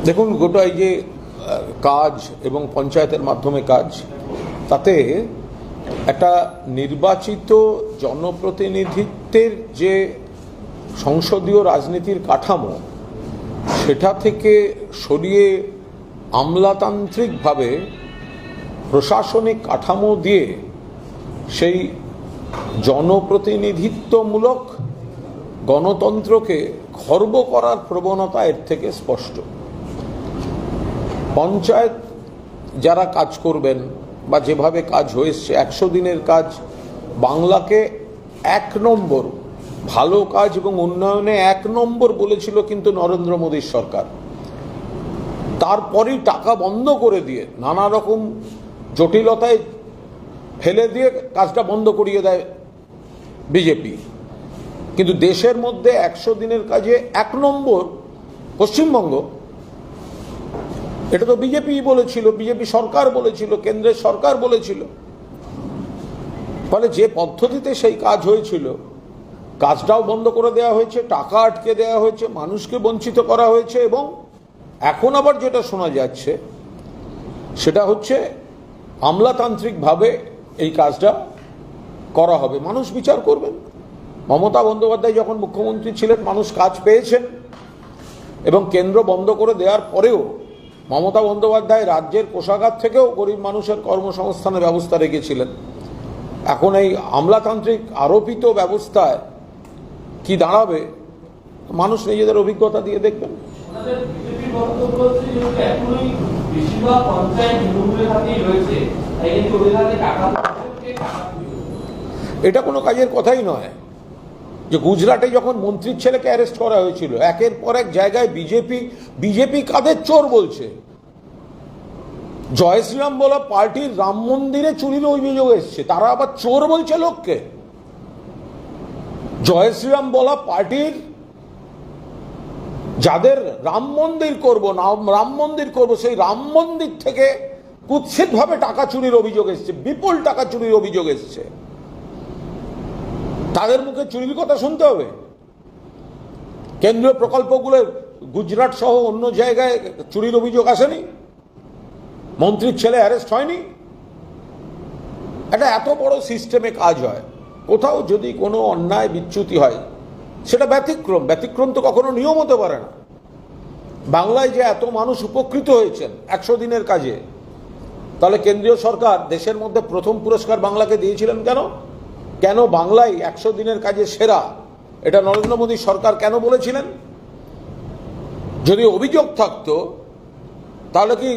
দেখুন, গোটা এই যে কাজ এবং পঞ্চায়েতের মাধ্যমে কাজ, তাতে একটা নির্বাচিত জনপ্রতিনিধিত্বের যে সংসদীয় রাজনীতির কাঠামো, সেটা থেকে সরিয়ে আমলাতান্ত্রিকভাবে প্রশাসনিক কাঠামো দিয়ে সেই জনপ্রতিনিধিত্বমূলক গণতন্ত্রকে খর্ব করার প্রবণতা এর থেকে স্পষ্ট। পঞ্চায়েত যারা কাজ করবেন বা যেভাবে কাজ হয়েছে, 100 দিনের কাজ বাংলাকে 1 নম্বর ভালো কাজ এবং উন্নয়নে 1 নম্বর বলেছিল কিন্তু নরেন্দ্র মোদীর সরকার। তারপরই টাকা বন্ধ করে দিয়ে নানা রকম জটিলতায় ফেলে দিয়ে কাজটা বন্ধ করিয়ে দেয় বিজেপি। কিন্তু দেশের মধ্যে 100 দিনের কাজে 1 নম্বর পশ্চিমবঙ্গ, এটা তো বিজেপি বলেছিল, বিজেপি সরকার বলেছিল, কেন্দ্রের সরকার বলেছিল। ফলে যে পদ্ধতিতে সেই কাজ হয়েছিল, কাজটাও বন্ধ করে দেওয়া হয়েছে, টাকা আটকে দেওয়া হয়েছে, মানুষকে বঞ্চিত করা হয়েছে। এবং এখন আবার যেটা শোনা যাচ্ছে সেটা হচ্ছে আমলাতান্ত্রিকভাবে এই কাজটা করা হবে। মানুষ বিচার করবেন। মমতা বন্দ্যোপাধ্যায় যখন মুখ্যমন্ত্রী ছিলেন, মানুষ কাজ পেয়েছেন এবং কেন্দ্র বন্ধ করে দেওয়ার পরেও মমতা বন্দ্যোপাধ্যায় রাজ্যের কোষাগার থেকেও গরিব মানুষের কর্মসংস্থানের ব্যবস্থা রেখেছিলেন। এখন এই আমলাতান্ত্রিক আরোপিত ব্যবস্থায় কি দাঁড়াবে, মানুষ নিজেদের অভিজ্ঞতা দিয়ে দেখবেন। এটা কোনো কাজের কথাই নয় যে গুজরাটে যখন মন্ত্রীর ছেলেকে অ্যারেস্ট করা হয়েছিল, একের পর এক জায়গায় বিজেপি কাদের চোর বলছে। জয় শ্রীরাম বলা পার্টির রাম মন্দিরে চুরির অভিযোগ এসছে, তারা আবার চোর বলছে লোককে। জয় শ্রীরাম বলা পার্টির যাদের রাম মন্দির করব না, রাম মন্দির করব, সেই রাম মন্দির থেকে কুৎসিতভাবে টাকা চুরির অভিযোগ এসছে, বিপুল টাকা চুরির অভিযোগ এসছে। তাদের মুখে চুরির কথা শুনতে হবে? কেন্দ্রীয় প্রকল্পগুলো গুজরাট সহ অন্য জায়গায় চুরির অভিযোগ আসেনি? মন্ত্রীর ছেলে অ্যারেস্ট হয়নি? এটা এত বড় সিস্টেমে কাজ হয়, কোথাও যদি কোনো অন্যায় বিচ্যুতি হয় সেটা ব্যতিক্রম তো কখনো নিয়ম হতে পারে না। বাংলায় যে এত মানুষ উপকৃত হয়েছেন 100 দিনের কাজে, তাহলে কেন্দ্রীয় সরকার দেশের মধ্যে প্রথম পুরস্কার বাংলাকে দিয়েছিলেন কেন? কেন বাংলায় 100 দিনের কাজে সেরা, এটা নরেন্দ্র মোদী সরকার কেন বলেছিলেন? যদি অভিযোগ থাকতো তাহলে কি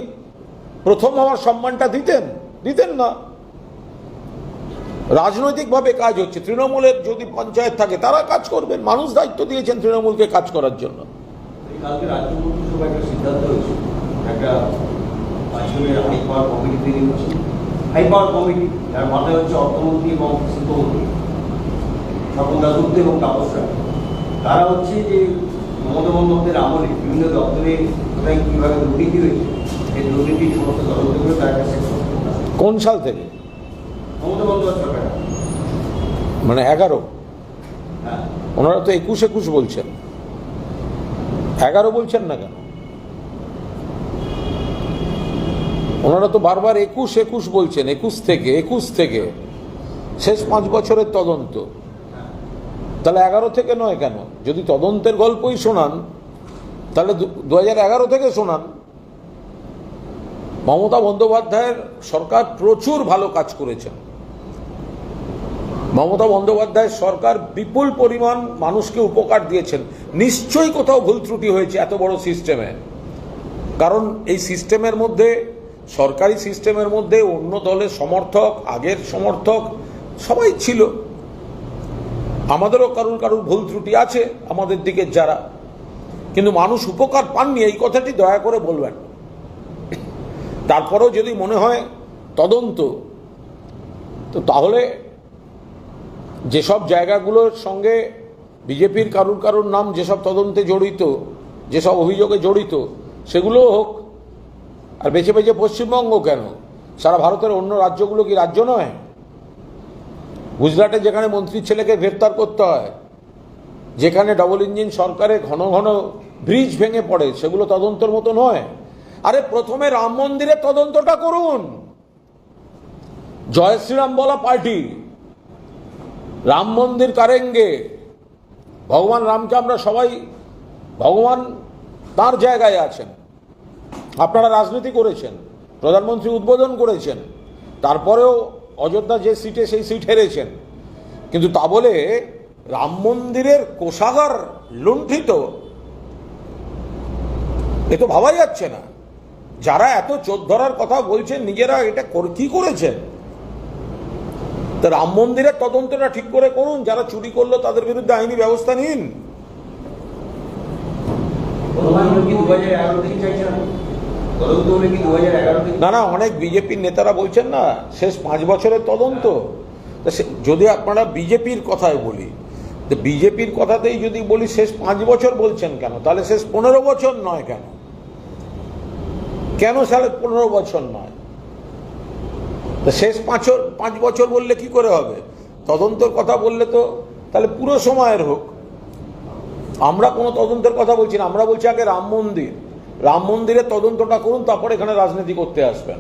প্রথম হওয়ার সম্মানটা দিতেন না? রাজনৈতিকভাবে কাজ হচ্ছে। তৃণমূলের যদি পঞ্চায়েত থাকে তারা কাজ করবেন, মানুষ দায়িত্ব দিয়েছেন তৃণমূলকে কাজ করার জন্য। কালকে রাজ্য মন্ত্রিসভায় একটা সিদ্ধান্ত হয়েছে, একটা হাই পাওয়ার কমিটি, যার মাথায় হচ্ছে অর্থমন্ত্রী এবং শিল্পমন্ত্রী স্বপন দাশগুপ্ত এবং তাপস রায়। তারা হচ্ছে যে মমতা বন্দ্যোপাধ্যায়ের আমলে বিভিন্ন দপ্তরে কোথায় কীভাবে দুর্নীতি হয়েছে, এই দুর্নীতির সমস্ত তদন্ত করে তার কাছে। কোন সাল থেকে? মমতা বন্দ্যোপাধ্যায় সরকার, মানে 11? হ্যাঁ, ওনারা তো 21 বলছেন, 11 বলছেন না কেন? ওনারা তো বারবার 21 বলছেন। 21 থেকে শেষ 5 বছরের তদন্ত, তাহলে 11 থেকে নয় কেন? যদি তদন্তের গল্পই শোনান তাহলে 2011 থেকে শোনান। মমতা বন্দ্যোপাধ্যায়ের সরকার প্রচুর ভালো কাজ করেছেন। মমতা বন্দ্যোপাধ্যায়ের সরকার বিপুল পরিমাণ মানুষকে উপকার দিয়েছেন। নিশ্চয়ই কোথাও ভুল ত্রুটি হয়েছে এত বড় সিস্টেমে, কারণ এই সিস্টেমের মধ্যে, সরকারি সিস্টেমের মধ্যে অন্য দলের সমর্থক, আগের সমর্থক সবাই ছিল। আমাদেরও কারুর ভুল ত্রুটি আছে, আমাদের দিকের যারা, কিন্তু মানুষ উপকার পাননি এই কথাটি দয়া করে বলবেন। তারপরেও যদি মনে হয় তদন্ত, তো তাহলে যেসব জায়গাগুলোর সঙ্গে বিজেপির কারুর নাম যেসব তদন্তে জড়িত, যেসব অভিযোগে জড়িত, সেগুলোও হোক। আর বেছে বেছে পশ্চিমবঙ্গ কেন? সারা ভারতের অন্য রাজ্যগুলো কি রাজ্য নয়? গুজরাটে যেখানে মন্ত্রীর ছেলেকে গ্রেফতার করতে হয়, যেখানে ডবল ইঞ্জিন সরকারে ঘন ঘন ব্রিজ ভেঙে পড়ে, সেগুলো তদন্তের মতো নয়। আরে প্রথমে রাম মন্দিরের তদন্তটা করুন। জয় শ্রীরাম বলা পার্টি, রাম মন্দির কারেঙ্গে, ভগবান রামকে আমরা সবাই, ভগবান তার জায়গায় আছেন। আপনারা রাজনীতি করেছেন, প্রধানমন্ত্রী উদ্বোধন করেছেন, তারপরেও অযোধ্যা যে সিটে সেই সিট হেরেছেন, কিন্তু তা বলে রাম মন্দিরের কোষাগার লুণ্ঠিত, এ তো ভাবা যাচ্ছে না। যারা এত চোর ধরার কথা বলছেন নিজেরা এটা কি করেছেন? তা রাম মন্দিরের তদন্তটা ঠিক করে করুন, যারা চুরি করলো তাদের বিরুদ্ধে আইনি ব্যবস্থা নিন। না না, অনেক বিজেপির নেতারা বলছেন না শেষ 5 বছরের তদন্ত। যদি আপনারা বিজেপির কথায় বলি, তো বিজেপির কথাতেই যদি বলি শেষ 5 বছর বলছেন কেন? তাহলে শেষ 15 বছর নয় কেন? কেন সালে 15 বছর নয়? শেষ 5 বছর বললে কি করে হবে? তদন্তের কথা বললে তো তাহলে পুরো সময়ের হোক। আমরা কোনো তদন্তের কথা বলছি না, আমরা বলছি আগে রাম মন্দিরের তদন্তটা করুন, তারপর এখানে রাজনীতি করতে আসবেন।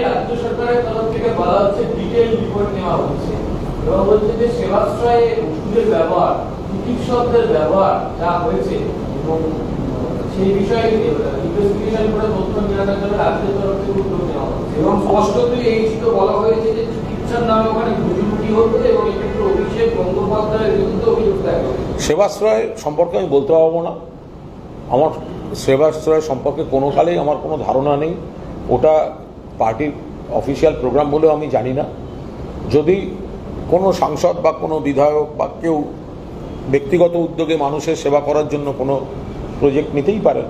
রাজ্য সরকারের তরফ থেকে বলা হচ্ছে ডিটেইল রিপোর্ট নেওয়া হচ্ছে এবং বলছে যে সেবাশ্রয়ে ওষুধের ব্যবহার, চিকিৎসকদের ব্যবহার যা হয়েছে এবং সেই বিষয়ে ইনভেস্টিগেশন করে তথ্য মেলানোর জন্য রাজ্যের তরফ থেকে উদ্যোগ নেওয়া হচ্ছে এবং স্পষ্টতই এই চিত্র বলা হয়েছে যে চিকিৎসার নামে ওখানে গুজুগুজি হতো এবং এক্ষেত্রে অভিষেক বন্দ্যোপাধ্যায়ের বিরুদ্ধে অভিযোগ থাকে। সেবাশ্রয় সম্পর্কে আমি বলতে পারবো না। আমার সেবাশ্রয় সম্পর্কে কোনো কালেই আমার কোনো ধারণা নেই। ওটা পার্টির অফিসিয়াল প্রোগ্রাম বলেও আমি জানি না। যদি কোনো সাংসদ বা কোনো বিধায়ক বা কেউ ব্যক্তিগত উদ্যোগে মানুষের সেবা করার জন্য কোনো প্রজেক্ট নিতেই পারেন,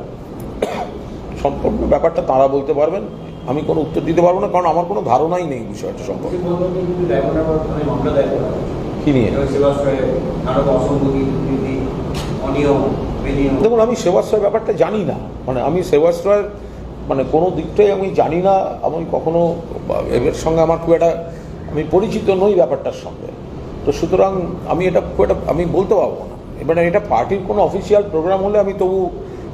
সম্পূর্ণ ব্যাপারটা তারা বলতে পারবেন, আমি কোনো উত্তর দিতে পারবো না, কারণ আমার কোনো ধারণাই নেই বিষয়টা সম্পর্কে। কি নিয়ে? দেখুন, আমি সেবাশ্রয় ব্যাপারটা জানি না, মানে আমি সেবাশ্রয়ের কোনো দিকটাই আমি জানি না। আমি কখনো এর সঙ্গে আমার খুব একটা আমি পরিচিত নই ব্যাপারটার সঙ্গে, তো সুতরাং আমি এটা খুব একটা আমি বলতে পারবো না। এবারে এটা পার্টির কোনো অফিসিয়াল প্রোগ্রাম হলে আমি তবু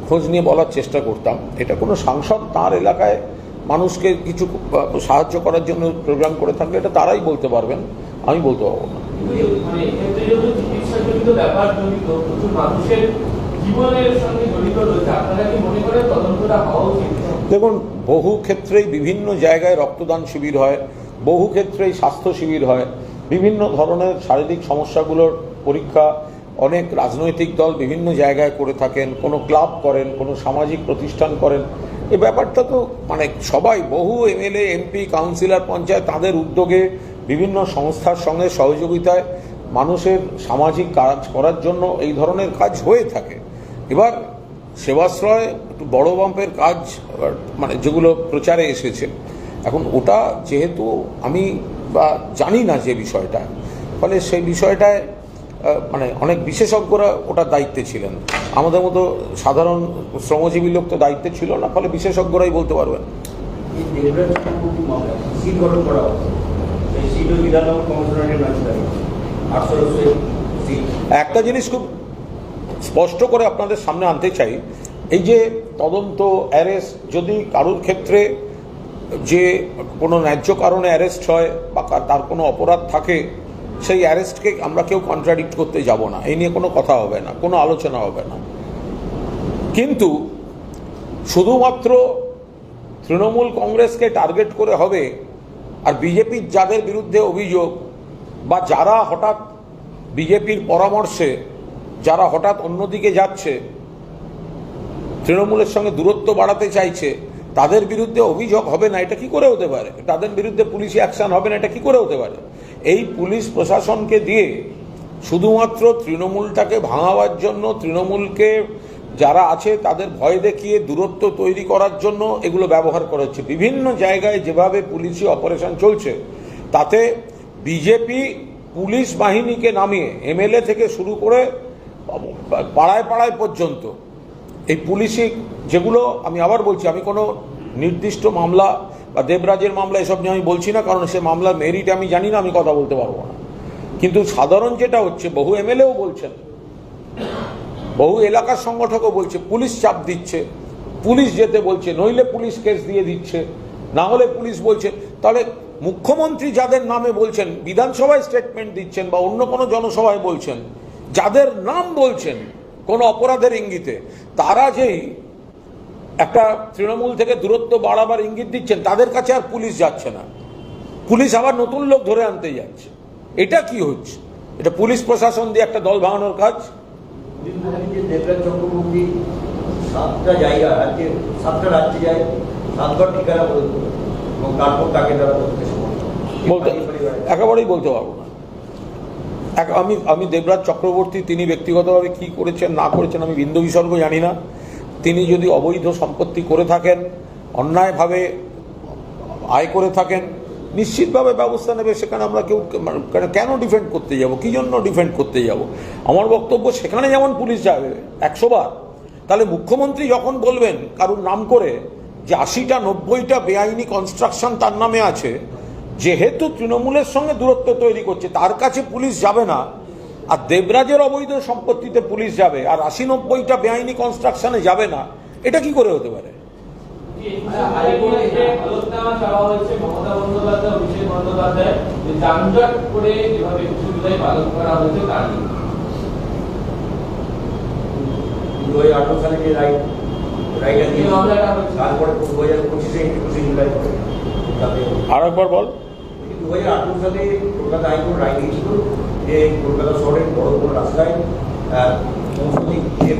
খোঁজ নিয়ে বলার চেষ্টা করতাম। এটা কোনো সাংসদ তার এলাকায় মানুষকে কিছু সাহায্য করার জন্য প্রোগ্রাম করে থাকলে এটা তারাই বলতে পারবেন, আমি বলতে পারবো না। দেখুন, বহু ক্ষেত্রেই বিভিন্ন জায়গায় রক্তদান শিবির হয়, বহু ক্ষেত্রেই স্বাস্থ্য শিবির হয়, বিভিন্ন ধরনের শারীরিক সমস্যাগুলোর পরীক্ষা অনেক রাজনৈতিক দল বিভিন্ন জায়গায় করে থাকেন, কোনো ক্লাব করেন, কোনো সামাজিক প্রতিষ্ঠান করেন। এই ব্যাপারটা তো সবাই, বহু এমএলএ, এমপি, কাউন্সিলর, পঞ্চায়েত তাদের উদ্যোগে বিভিন্ন সংস্থার সঙ্গে সহযোগিতায় মানুষের সামাজিক কাজ করার জন্য এই ধরনের কাজ হয়ে থাকে। এবার সেবাশ্রয় একটু বড় বাম্পের কাজ, যেগুলো প্রচারে এসেছে, এখন ওটা যেহেতু আমি জানি না যে বিষয়টা, ফলে সেই বিষয়টায় অনেক বিশেষজ্ঞরা ওটার দায়িত্বে ছিলেন, আমাদের মতো সাধারণ শ্রমজীবী লোক তো দায়িত্বে ছিল না, ফলে বিশেষজ্ঞরাই বলতে পারবেন। একটা জিনিস খুব স্পষ্ট করে আপনাদের সামনে আনতে চাই, এই যে তদন্ত, অ্যারেস্ট, যদি কারোর ক্ষেত্রে যে কোনো ন্যায্য কারণে অ্যারেস্ট হয় বা তার কোনো অপরাধ থাকে, সেই অ্যারেস্টকে আমরা কেউ কন্ট্রাডিক্ট করতে যাব না, এই নিয়ে কোনো কথা হবে না, কোনো আলোচনা হবে না। কিন্তু শুধুমাত্র তৃণমূল কংগ্রেসকে টার্গেট করে হবে, আর বিজেপির যাদের বিরুদ্ধে অভিযোগ বা যারা হঠাৎ বিজেপির পরামর্শে যারা হঠাৎ অন্যদিকে যাচ্ছে, তৃণমূলের সঙ্গে দূরত্ব বাড়াতে চাইছে, তাদের বিরুদ্ধে অভিযোগ হবে না, এটা কি করে হতে পারে? তাদের বিরুদ্ধে পুলিশি অ্যাকশন হবে না, এটা কি করে হতে পারে? এই পুলিশ প্রশাসনকে দিয়ে শুধুমাত্র তৃণমূলটাকে ভাঙাবার জন্য, তৃণমূলকে যারা আছে তাদের ভয় দেখিয়ে দূরত্ব তৈরি করার জন্য এগুলো ব্যবহার করা হচ্ছে। বিভিন্ন জায়গায় যেভাবে পুলিশি অপারেশন চলছে, তাতে বিজেপি পুলিশ বাহিনীকে নামিয়ে এমএলএ থেকে শুরু করে পাড়ায় পাড়ায় পর্যন্ত এই পুলিশি, যেগুলো আমি আবার বলছি, আমি কোনো নির্দিষ্ট মামলা বা দেবরাজের মামলা এসব নিয়ে আমি বলছি না, কারণ সে মামলার মেরিট আমি জানি না, আমি কথা বলতে পারবো না। কিন্তু সাধারণ যেটা হচ্ছে, বহু এমএলএও বলছেন বহু এলাকার সংগঠকও বলছে পুলিশ চাপ দিচ্ছে, পুলিশ যেতে বলছে, নইলে পুলিশ কেস দিয়ে দিচ্ছে, না হলে পুলিশ বলছে। তাহলে মুখ্যমন্ত্রী যাদের নামে বলছেন, বিধানসভায় স্টেটমেন্ট দিচ্ছেন বা অন্য কোনো জনসভায় বলছেন, যাদের নাম বলছেন কোনো অপরাধের ইঙ্গিতে, তারা যেই একটা তৃণমূল থেকে দূরত্ব বাড়াবার ইঙ্গিত দিচ্ছেন, তাদের কাছে আর পুলিশ যাচ্ছে না, পুলিশ আবার নতুন লোক ধরে আনতে যাচ্ছে। এটা কি হচ্ছে? এটা পুলিশ প্রশাসন দিয়ে একটা দল ভাঙানোর কাজ। দেবরাজ চক্রবর্তী 7টা জায়গা রাজ্যে 7টা রাজ্যে যায়, 7বার ঠিকানা বলে দেবে এবং তারপর তাকে তারা বলতে একেবারেই বলতে পারবো না। আমি দেবরাজ চক্রবর্তী তিনি ব্যক্তিগতভাবে কি করেছেন না করেছেন আমি বিন্দু বিসর্গ জানি না। তিনি যদি অবৈধ সম্পত্তি করে থাকেন, অন্যায়ভাবে আয় করে থাকেন, নিশ্চিতভাবে ব্যবস্থা নেবে। সেখানে আমরা কেন ডিফেন্ড করতে যাব? কি জন্য ডিফেন্ড করতে যাব? আমার বক্তব্য সেখানে যেমন পুলিশ যাবে 100 বার, তাহলে মুখ্যমন্ত্রী যখন বলবেন কারুর নাম করে যে 80টা 90টা বেআইনি কনস্ট্রাকশন তার নামে আছে, যেহেতু তৃণমূলের সঙ্গে দূরত্ব তৈরি করছে, তার কাছে পুলিশ যাবে না, আর দেবরাজের অবৈধ সম্পত্তিতে পুলিশ যাবে, আর 80-90টা বেআইনি কনস্ট্রাকশনে যাবে না, এটা কি করে হতে পারে? মমতা বন্দ্যোপাধ্যায়, অভিষেক বন্দ্যোপাধ্যায় যানজট করে যেভাবে 21শে জুলাই পালন করা হয়েছে তার 2018 সালে যে রাইট তারপরে 2025-এ 21শে জুলাই করে আর একবার বল। 2018 সালে কলকাতা হাইকোর্ট রায় দিয়েছিল যে কলকাতা শহরের বড় বড় রাস্তায়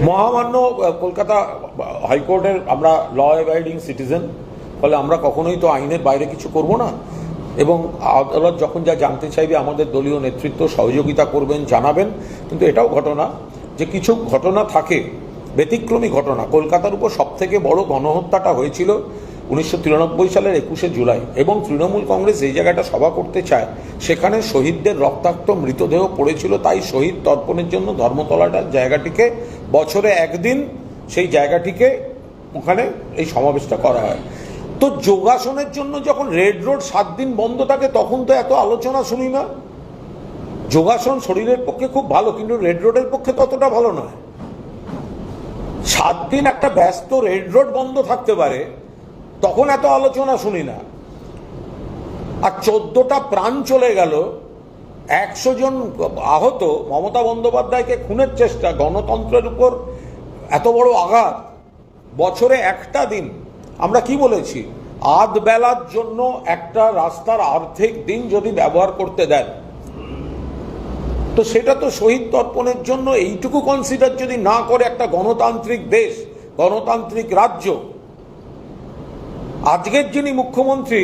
মহামান্য কলকাতা হাইকোর্টের আমরা ল অ্যাবাইডিং সিটিজেন, ফলে আমরা কখনোই তো আইনের বাইরে কিছু করব না, এবং আদালত যখন যা জানতে চাইবে আমাদের দলীয় নেতৃত্ব সহযোগিতা করবেন, জানাবেন। কিন্তু এটাও ঘটনা যে কিছু ঘটনা থাকে, ব্যতিক্রমী ঘটনা। কলকাতার উপর সবথেকে বড় গণহত্যাটা হয়েছিল 1993 সালের 21শে জুলাই, এবং তৃণমূল কংগ্রেস এই জায়গাটা সভা করতে চায়, সেখানে শহীদদের রক্তাক্ত মৃতদেহ পড়েছিল। তাই শহীদ তর্পণের জন্য ধর্মতলাটার জায়গাটিকে বছরে একদিন সেই জায়গাটিকে ওখানে এই সমাবেশটা করা হয়। তো যোগাসনের জন্য যখন রেড রোড 7 দিন বন্ধ থাকে, তখন তো এত আলোচনা শুনি না। যোগাসন শরীরের পক্ষে খুব ভালো, কিন্তু রেড রোডের পক্ষে ততটা ভালো নয়। 7 দিন একটা ব্যস্ত রেড রোড বন্ধ থাকতে পারে, তখন এত আলোচনা শুনি না। আর 14টা প্রাণ চলে গেল, 100 জন আহত, মমতা বন্দ্যোপাধ্যায়কে খুনের চেষ্টা, গণতন্ত্রের উপর এত বড় আঘাত, বছরে একটা দিন। আমরা কি বলেছি? আধ বেলার জন্য একটা রাস্তার অর্ধেক দিন যদি ব্যবহার করতে দেন, তো সেটা তো শহীদ তর্পণের জন্য এইটুকু কনসিডার যদি না করে একটা গণতান্ত্রিক দেশ, গণতান্ত্রিক রাজ্য। আজকের যিনি মুখ্যমন্ত্রী,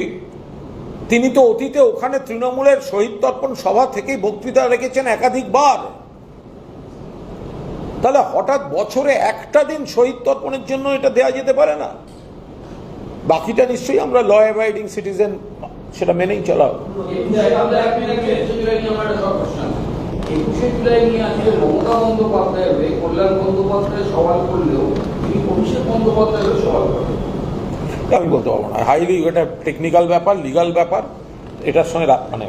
তিনি তো অতীতে ওখানে তৃণমূলের শহীদ তর্পণ সভা থেকেই বক্তৃতা রেখেছেন একাধিকবার। তাহলে হঠাৎ বছরে একটা দিন শহীদ তর্পণের জন্য এটা দেয়া যেতে পারে না? বাকিটা নিশ্চয়ই আমরা ল অ্যাবাইডিং সিটিজেন, সেটা মেনেই চলা। 21শে জুলাই নিয়ে আজকে মমতা বন্দ্যোপাধ্যায় হয়ে কল্যাণ বন্দ্যোপাধ্যায় সওয়াল করলেও তিনি অভিষেক বন্দ্যোপাধ্যায় সওয়াল করেন। আমি বলতে পারবো না, হাইলি এটা টেকনিক্যাল ব্যাপার, লিগাল ব্যাপার, এটার সঙ্গে মানে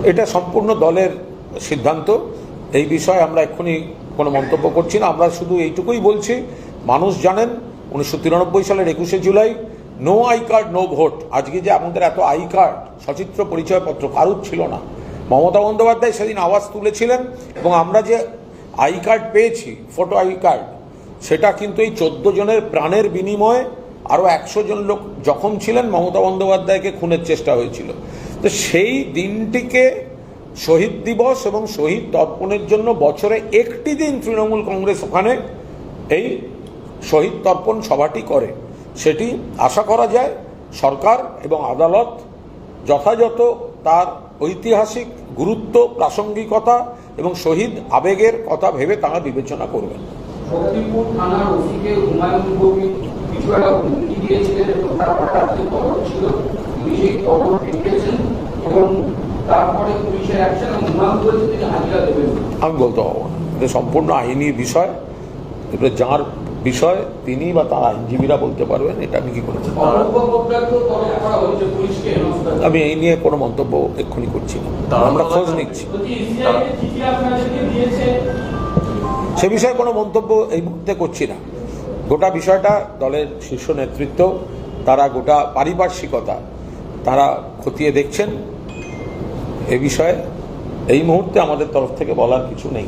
এটা সম্পূর্ণ দলের সিদ্ধান্ত। এই বিষয়ে আমরা এক্ষুনি কোনো মন্তব্য করছি না। আমরা শুধু এইটুকুই বলছি, মানুষ জানেন 1993 সালের 21শে জুলাই no I card no vote. আজকে যে আমাদের এত আই কার্ড, সচিত্র পরিচয়পত্র কারুর ছিল না। মমতা বন্দ্যোপাধ্যায় সেদিন আওয়াজ তুলেছিলেন, এবং আমরা যে আই কার্ড পেয়েছি, ফটো আই কার্ড, সেটা কিন্তু এই 14 জনের প্রাণের বিনিময়ে আরও 100 জন লোক জখম ছিলেন, মমতা বন্দ্যোপাধ্যায়কে খুনের চেষ্টা হয়েছিল। তো সেই দিনটিকে শহীদ দিবস এবং শহীদ তর্পণের জন্য বছরে একটি দিন তৃণমূল কংগ্রেস ওখানে এই শহীদ তর্পণ সভাটি করে। সেটি আশা করা যায় সরকার এবং আদালত যথাযথ তার ঐতিহাসিক গুরুত্ব, প্রাসঙ্গিকতা এবং শহীদ আবেগের কথা ভেবে তারা বিবেচনা করবেন। শক্তিপুর থানার ওসিকে হুমায়ুন কবির কিছু একটা হুমকি দিয়েছিলেন এবং তারপরে খবর ছিল, পুলিশ খবর পেয়েছেন এবং তারপরে পুলিশের অ্যাকশন, হুমায়ুন বলেছে তিনি হাজিরা দেবেন। আমি বলতে পারবো না, এটা সম্পূর্ণ আইনি বিষয়। এবারে যার বিষয় তিনি বা তার আইনজীবীরা বলতে পারবেন, এটা আমি কি করেছি। আমি এই নিয়ে কোনো মন্তব্য এক্ষুনি করছি না, আমরা খোঁজ নিচ্ছি। সে বিষয়ে কোনো মন্তব্য এই মুহূর্তে করছি না। গোটা বিষয়টা দলের শীর্ষ নেতৃত্ব, তারা গোটা পারিপার্শ্বিকতা তারা খতিয়ে দেখছেন। এ বিষয়ে এই মুহূর্তে আমাদের তরফ থেকে বলার কিছু নেই।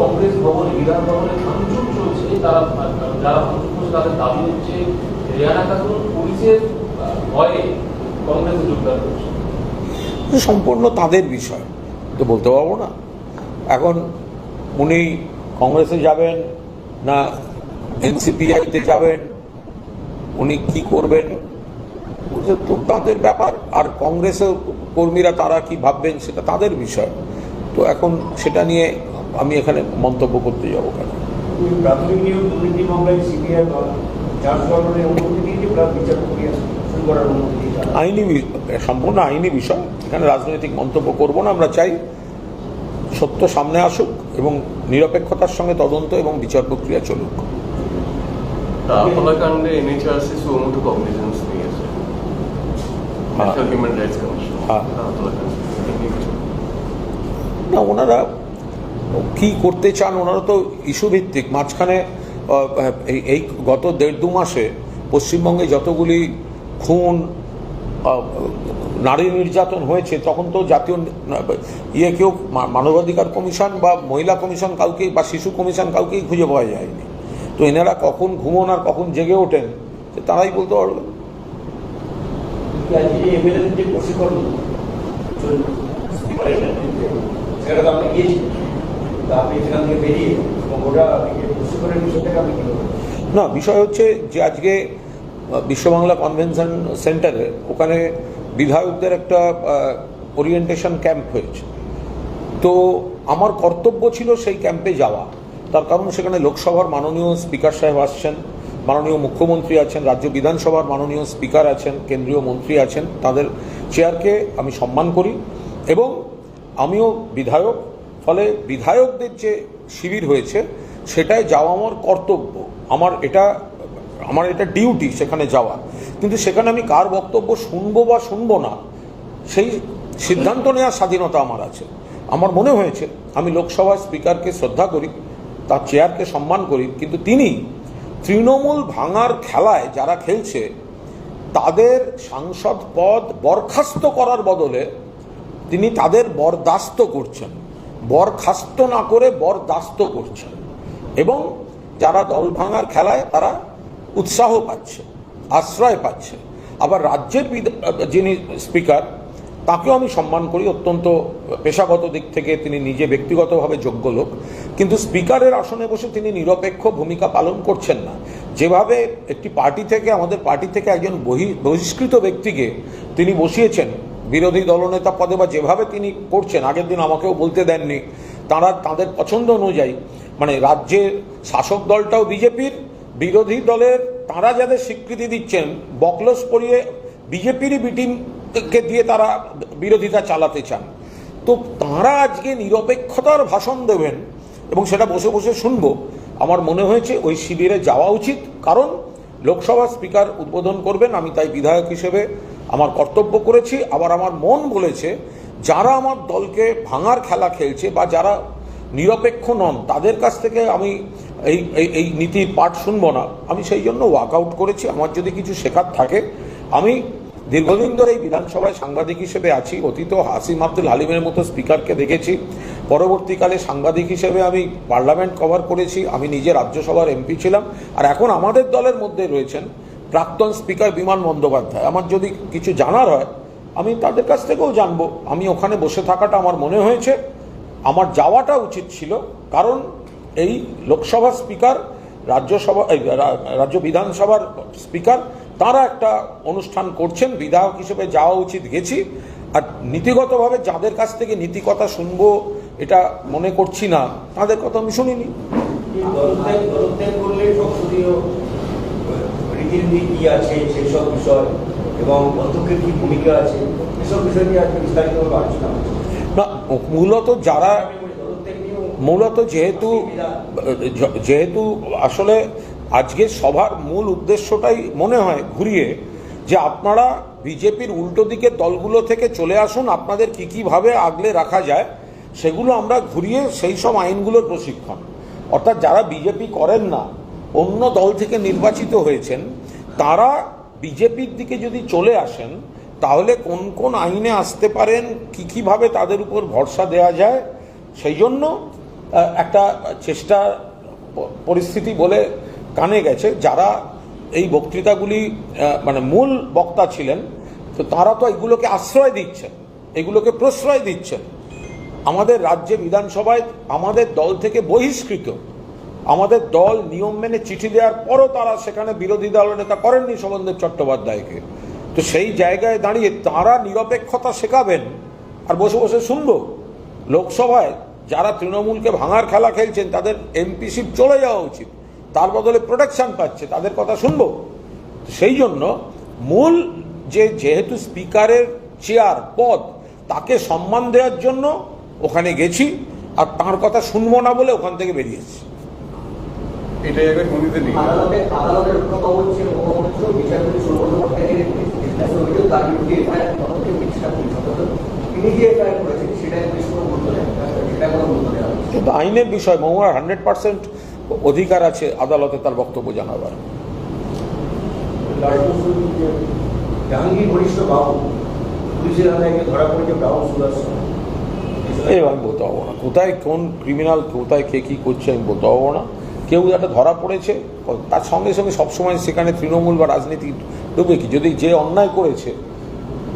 কংগ্রেস ভবনে, বিধান ভবনে ভাঙচুর চলছে, তারা যারা ভাঙচুর করছে তাদের দাবি হচ্ছে রেহানা খাতুন পুলিশের ভয়ে কংগ্রেসে যোগদান করছে। সম্পূর্ণ তাদের বিষয়, তো বলতে পারবো না। এখন উনি কংগ্রেসে যাবেন না এনসিপিআইতে যাবেন, উনি কি করবেন তো তাদের ব্যাপার, আর কংগ্রেসের কর্মীরা তারা কি ভাববেন সেটা তাদের বিষয়। তো এখন সেটা নিয়ে আমি এখানে মন্তব্য করতে যাবো কেন? প্রাথমিক নিয়োগ দুর্নীতি মামলায় সিবিআই চার্জ গঠনের অনুমতি দিয়েছে, বিচার প্রক্রিয়া শুরু করার অনুমতি দিয়েছে। আইনি, সম্পূর্ণ আইনি বিষয়, এখানে রাজনৈতিক মন্তব্য করব না। আমরা চাই সত্য সামনে আসুক এবং নিরপেক্ষতার সঙ্গে তদন্ত এবং বিচার প্রক্রিয়া চলুক। হত্যাকাণ্ডে এনএইচআরসি সুমোটো কগনিজেন্স নিয়েছে, ন্যাশনাল হিউম্যান রাইটস কমিশন। না, ওনারা কি করতে চান, ওনারা তো ইস্যু ভিত্তিক। মাঝখানে এই গত 1.5-2 মাসে পশ্চিমবঙ্গে যতগুলি খুন, নারী নির্যাতন হয়েছে, তখন তো জাতীয় কেউ মানবাধিকার কমিশন বা মহিলা কমিশন কাউকেই বা শিশু কমিশন কাউকেই খুঁজে পাওয়া যায়নি। তো এনারা কখন ঘুমোন আর কখন জেগে ওঠেন তারাই বলতে পারবেন। না, বিষয় হচ্ছে যে আজকে বিশ্ব বাংলা কনভেনশন সেন্টারে ওখানে বিধায়কদের একটা ওরিয়েন্টেশন ক্যাম্প হয়েছে। তো আমার কর্তব্য ছিল সেই ক্যাম্পে যাওয়া, তার কারণ সেখানে লোকসভার মাননীয় স্পিকার সাহেব আসছেন, মাননীয় মুখ্যমন্ত্রী আছেন, রাজ্য বিধানসভার মাননীয় স্পিকার আছেন, কেন্দ্রীয় মন্ত্রী আছেন, তাদের চেয়ারকে আমি সম্মান করি এবং আমিও বিধায়ক। ফলে বিধায়কদের যে শিবির হয়েছে সেটায় যাওয়া আমার কর্তব্য, আমার এটা ডিউটি সেখানে যাওয়া। কিন্তু সেখানে আমি কার বক্তব্য শুনবো বা শুনবো না সেই সিদ্ধান্ত নেওয়ার স্বাধীনতা আমার আছে। আমার মনে হয়েছে আমি লোকসভার স্পিকারকে শ্রদ্ধা করি, তার চেয়ারকে সম্মান করি, কিন্তু তিনি তৃণমূল ভাঙার খেলায় যারা খেলছে তাদের সাংসদ পদ বরখাস্ত করার বদলে তিনি তাদের বরদাস্ত করছেন, বরখাস্ত না করে বরদাস্ত করছেন। এবং যারা দল ভাঙার খেলায় তারা উৎসাহ পাচ্ছে, আশ্রয় পাচ্ছে। আবার রাজ্যের যিনি স্পিকার তাকেও আমি সম্মান করি, অত্যন্ত পেশাগত দিক থেকে তিনি নিজে ব্যক্তিগতভাবে যোগ্য লোক, কিন্তু স্পিকারের আসনে বসে তিনি নিরপেক্ষ ভূমিকা পালন করছেন না। যেভাবে একটি পার্টি থেকে, আমাদের পার্টি থেকে একজন বহিষ্কৃত ব্যক্তিকে তিনি বসিয়েছেন বিরোধী দলনেতা পদে, বা যেভাবে তিনি করছেন, আগের দিন আমাকেও বলতে দেননি, তাদের পছন্দ অনুযায়ী, মানে রাজ্যের শাসক দলটাও বিজেপির, বিরোধী দলের তারা যাদের স্বীকৃতি দিচ্ছেন বকলস পরিয়ে বিজেপিরই বিটিমকে দিয়ে তারা বিরোধিতা চালাতে চান। তো তারা আজকে নিরপেক্ষতার ভাষণ দেবেন এবং সেটা বসে বসে শুনবো। আমার মনে হয়েছে ওই শিবিরে যাওয়া উচিত, কারণ লোকসভা স্পিকার উদ্বোধন করবেন, আমি তাই বিধায়ক হিসেবে আমার কর্তব্য করেছি। আবার আমার মন বলেছে যারা আমার দলকে ভাঙার খেলা খেলছে বা যারা নিরপেক্ষ নন তাদের কাছ থেকে আমি এই নীতির পাঠ শুনবো না। আমি সেই জন্য ওয়াকআউট করেছি। আমার যদি কিছু শেখার থাকে, আমি দীর্ঘদিন ধরে এই বিধানসভায় সাংবাদিক হিসেবে আছি। অতীত হাসিম আব্দুল হালিমের মতো স্পিকারকে দেখেছি, পরবর্তীকালে সাংবাদিক হিসেবে আমি পার্লামেন্ট কভার করেছি, আমি নিজে রাজ্যসভার এমপি ছিলাম। আর এখন আমাদের দলের মধ্যে রয়েছেন প্রাক্তন স্পিকার বিমান বন্দ্যোপাধ্যায়। আমার যদি কিছু জানার হয় আমি তাদের কাছ থেকেও জানবো। আমি ওখানে বসে থাকাটা আমার মনে হয়েছে আমার যাওয়াটা উচিত ছিল, কারণ এই লোকসভার স্পিকার, রাজ্য বিধানসভার স্পিকার, তারা একটা অনুষ্ঠান করছেন, বিধায়ক হিসেবে যাওয়া উচিত, গেছি। আর নীতিগতভাবে যাদের কাছ থেকে নীতি কথা শুনবো এটা মনে করছি না, তাদের কথা আমি শুনিনি। রীতিনীতি কি আছে সেসব বিষয় এবং অধ্যক্ষের কি ভূমিকা আছে, এসব বিষয় নিয়ে আজকে বিস্তারিতভাবে আলোচনা হচ্ছে। না, মূলত যেহেতু আসলে আজকের সভার মূল উদ্দেশ্যটাই মনে হয় ঘুরিয়ে যে আপনারা বিজেপির উল্টো দিকের দলগুলো থেকে চলে আসুন, আপনাদের কীভাবে আগলে রাখা যায় সেগুলো আমরা ঘুরিয়ে সেই সব আইনগুলোর প্রশিক্ষণ, অর্থাৎ যারা বিজেপি করেন না, অন্য দল থেকে নির্বাচিত হয়েছেন, তারা বিজেপির দিকে যদি চলে আসেন তাহলে কোন কোন আইনে আসতে পারেন, কীভাবে তাদের উপর ভরসা দেওয়া যায়, সেই জন্য একটা চেষ্টা পরিস্থিতি বলে কানে গেছে। যারা এই বক্তৃতাগুলি মানে মূল বক্তা ছিলেন, তো তারা তো এগুলোকে আশ্রয় দিচ্ছেন, এগুলোকে প্রশ্রয় দিচ্ছেন। আমাদের রাজ্যে বিধানসভায় আমাদের দল থেকে বহিষ্কৃত, আমাদের দল নিয়ম মেনে চিঠি দেওয়ার পরও তারা সেখানে বিরোধী দল নেতা করেননি শোভনদেব চট্টোপাধ্যায়কে। তো সেই জায়গায় দাঁড়িয়ে তারা নিরপেক্ষতা শেখাবেন আর বসে বসে শুনবো? লোকসভায় যারা তৃণমূলকে ভাঙার খেলা খেলছেন তাদের এমপিশিপ চলে যাওয়া উচিত, তার বদলে প্রোটেকশন পাচ্ছে, তাদের কথা শুনবো? সেই জন্য মূল যেহেতু স্পিকারের চেয়ার পদ, তাকে সম্মান দেওয়ার জন্য ওখানে গেছি, আর তার কথা শুনবো না বলে ওখান থেকে বেরিয়েছি। এটা এবার হিন্দিতে নেই। আদালতের কথা বলছে মুখ্যমন্ত্রী বিচারপতি সুব্রত ভট্টাচার্যের অভিযোগ, তার বিরুদ্ধে এফআইআর পদক্ষেপ নিচ্ছে না পুলিশ। তিনি যে এফআইআর করেছেন সেটাই পুলিশ কোনো গুরুত্ব দেয়, সেটা কোনো গুরুত্ব দেওয়া হচ্ছে। কিন্তু আইনের বিষয় মহুয়ার 100% অধিকার আছে আদালতে তার বক্তব্য জানাবার। জাহাঙ্গীর ঘনিষ্ঠ বাবু পুলিশের হাতে ধরা পড়েছে ব্রাউন সুগার। আমি বলতে পারবো না কোথায় কোন ক্রিমিনাল, কোথায় কে কী করছে, আমি বলতে পারবো না। কেউ একটা ধরা পড়েছে, তার সঙ্গে সঙ্গে সবসময় সেখানে তৃণমূল বা রাজনীতি ঢুকবে কি? যদি যে অন্যায় করেছে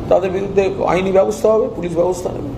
তাদের বিরুদ্ধে আইনি ব্যবস্থা হবে, পুলিশ ব্যবস্থা নেবে।